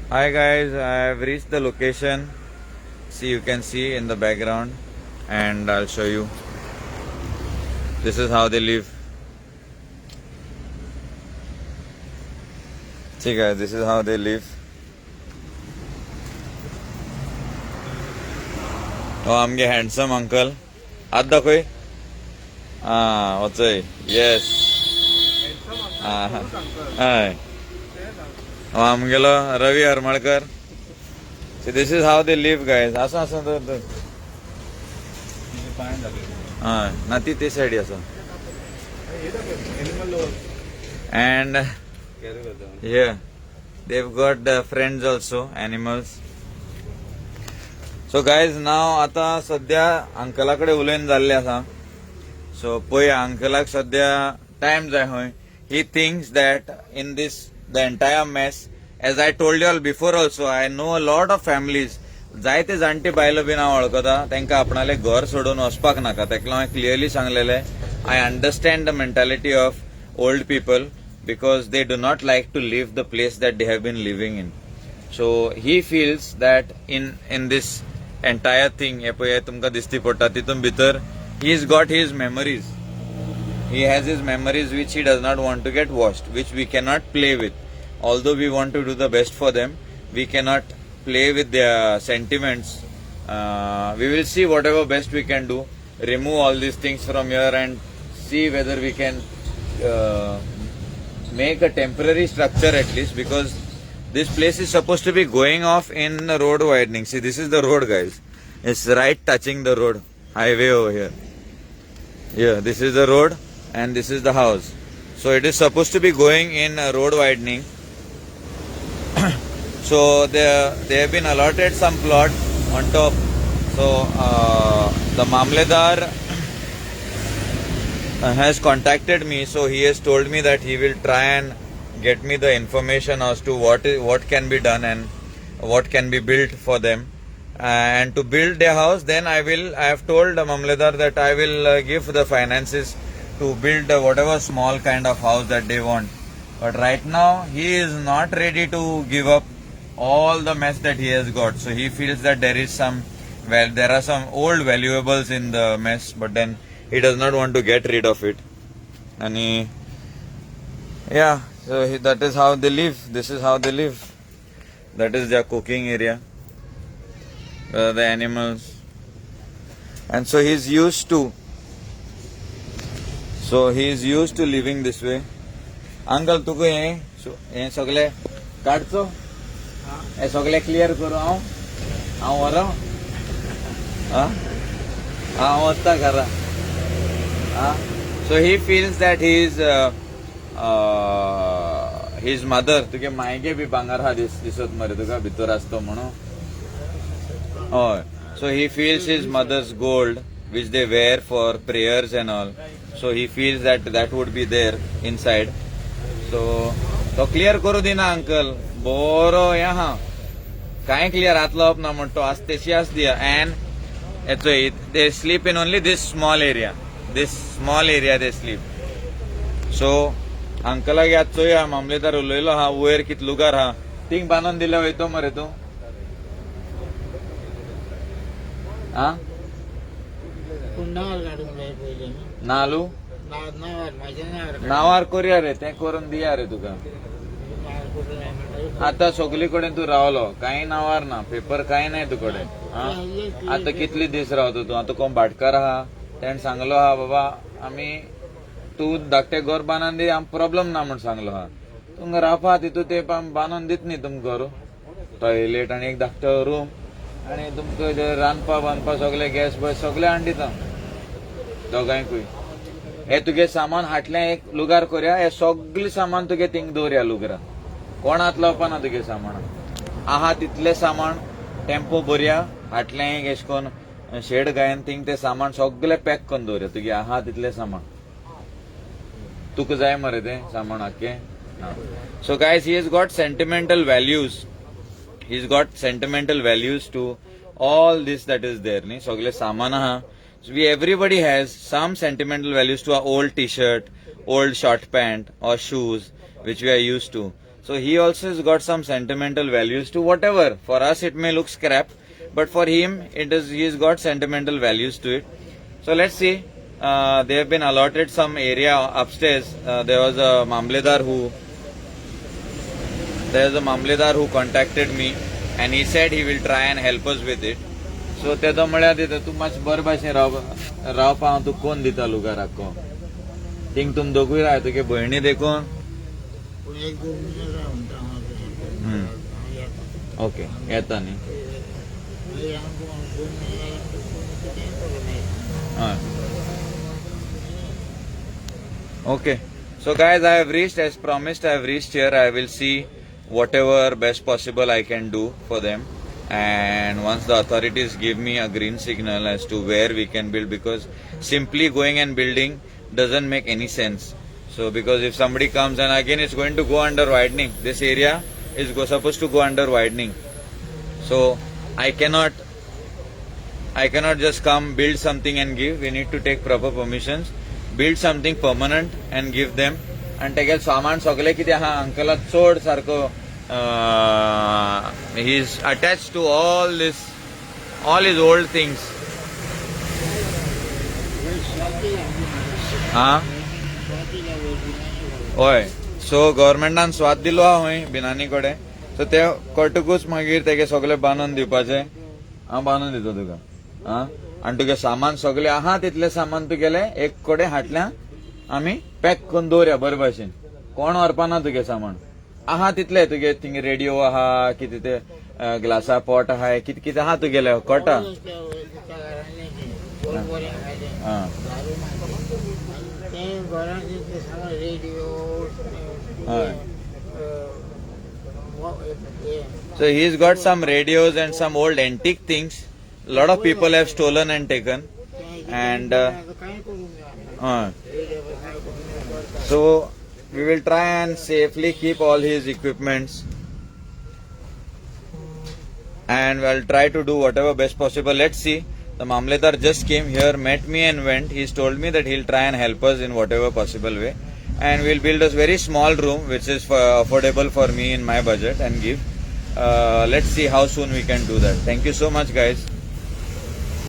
Hi guys, I have reached the location. See, you can see in the background, and I'll show you. This is how they live. See guys, this is how they live. Oh, आमगे handsome uncle. आत दाखोय. वचय. Yes. हय. आमगेलो रवी Harmalkar. So this is how they live guys. असं तर ना ती ते side असं. And here they've got friends also, animals. So guys, now आता सध्या अंकलाकडे उलयन जाल्ले आसा. So पळया अंकलाक सध्या टाइम जाय होय. He thinks that in this the entire mess, as I told you all before also, I know a lot of families. जायते जाणटे बायलो बीन हांव वळखता तांकां आपणालें घर सोडून वचपाक नाका. ताका हांवें क्लियरली सांगलेलें. I understand the mentality of old people because they do not like to leave the place that they have been living in. So he feels that in this entire thing, हे पळय तुमकां दिसती पडटा तितून भितर he's got his memories. He has his memories which he does not want to get washed, which we cannot play with. Although we want to do the best for them, we cannot play with their sentiments. We will see whatever best we can do. Remove all these things from here and see whether we can make a temporary structure at least, because this place is supposed to be going off in the road widening. See, this is the road guys. It's right touching the road. Highway over here. Yeah, this is the road and this is the house. So it is supposed to be going in road widening. So they have been allotted some plot on top. So the Mamledar has contacted me. So he has told me that he will try and get me the information as to what can be done and what can be built for them. And to build their house, then I have told Mamledar that I will give the finances to build whatever small kind of house that they want. But right now he is not ready to give up all the mess that he has got. So he feels that there are some old valuables in the mess, but then he does not want to get rid of it. And so that is how they live. This is how they live. That is their cooking area. The animals. And so he is used to living this way. Uncle, तुका हे सगळे काढचो, हे सगळे clear करू हांव वरां हांव वता घरा. So he feels that his mother, तुगे मायगे बी भांगार हा दिसत मरे तुका भितर आसतो म्हणून. हय. So he feels his mother's gold which they wear for prayers and all. So he feels that would be there inside. So तो क्लियर करू दिना अंकल. बरो या हा काय क्लियर हात लावप ना म्हणतो. आस्तेशी आस दिया. And they sleep in only this small area. This small area they sleep. So अंकलाक याद चोया मामलेदार उलयलो हा वयर कितलुगार हा थिंग बांदून दिले वयतो मरे तूं. नालू नावार करूया रे, ते करून दिया रे तुका. आता सगळी कडेन तू रावलो, काही नावार ना, पेपर काही नाही तुकडे. आता कितली दीस रावतो तू. आता कोण भाटकार आहा तेण सांगलो हा बाबा आम्ही तू धाकटे घर बांदून दी, आम प्रॉब्लेम ना म्हण सांगलो हा. तुमकां रावपा तितू ते बांदून दित न्ही तुमकां घर, टॉयलेट आणि एक धाकटो रूम आणि तुमकां रांदपा बांदपा सगळे गॅस बस सगळे हाडून दिता दोगांयकूय. हे तुगे सामान हाटलें एक लुगार करूया, हे सगळे सामान तुगे थिंग दवरया लुगरां. कोण हात लावपा ना तुगे सामान. आहा तितले सामान टेम्पो भरया, हाटलें एक एश कोन्न शेड घायन थिंग ते सामान सगळे पॅक करून दवरया. तुगे आहा तितले सामान तुका जाय मरे ते सामान आख्खे. So guys, he has got sentimental values. He's got sentimental values to all this that is there. नी सगळे सामान आहा. So everybody has some sentimental values to our old t-shirt, old short pant or shoes which we are used to. So he also has got some sentimental values to whatever. For us it may look scrap, but for him he's got sentimental values to it. So let's see. They have been allotted some area upstairs. There was a Mamledar who contacted me and he said he will try and help us with it. So तेदो म्हळ्यार दिता तूं मातशें बरे भाशेन रावपा हांव तुका कोण दिता लुगार राखो थिंग तुम दोगूय राव तुगे भयणी देखून ओके येता न्ही Okay. So guys, I have reached, as promised, I have reached here. I will see whatever best possible I can do for them. And once the authorities give me a green signal as to where we can build, because simply going and building doesn't make any sense. So because if somebody comes and again it's going to go under widening, this area is supposed to go under widening. So I cannot just come, build something and give. We need to take proper permissions. Build something permanent and give them. And take saman सगळे कितें आहा अंकला चोड सारको he is attached to all his old things. होय सो गव्हर्मेंटान स्वाद दिलो आहा हूंय बिनानी कडेन सो ते कटकूच मागीर तेगे सगळे बांदून दिवपाचे हांव बांदून दिता तुका आनी तुगे सामान सगळे आहा तितले सामान तुगेले एक कडेन हाटल्या आमी पॅक करून दवरया बरे भाशेन कोण व्हरपाना तुगे सामान आहा तितले तुगे थिंग रेडिओ आहा कितें ते ग्लासा पॉट आहा कितें कितें आहा तुगेले कळटा So he's got some radios and some old antique things. A lot of people have stolen and taken, and so we will try and safely keep all his equipments, and we'll try to do whatever best possible. Let's see. The Mamledar just came here, met me and went. He's told me that he'll try and help us in whatever possible way, and we'll build a very small room which is affordable for me in my budget and give. Let's see how soon we can do that. Thank you so much, guys.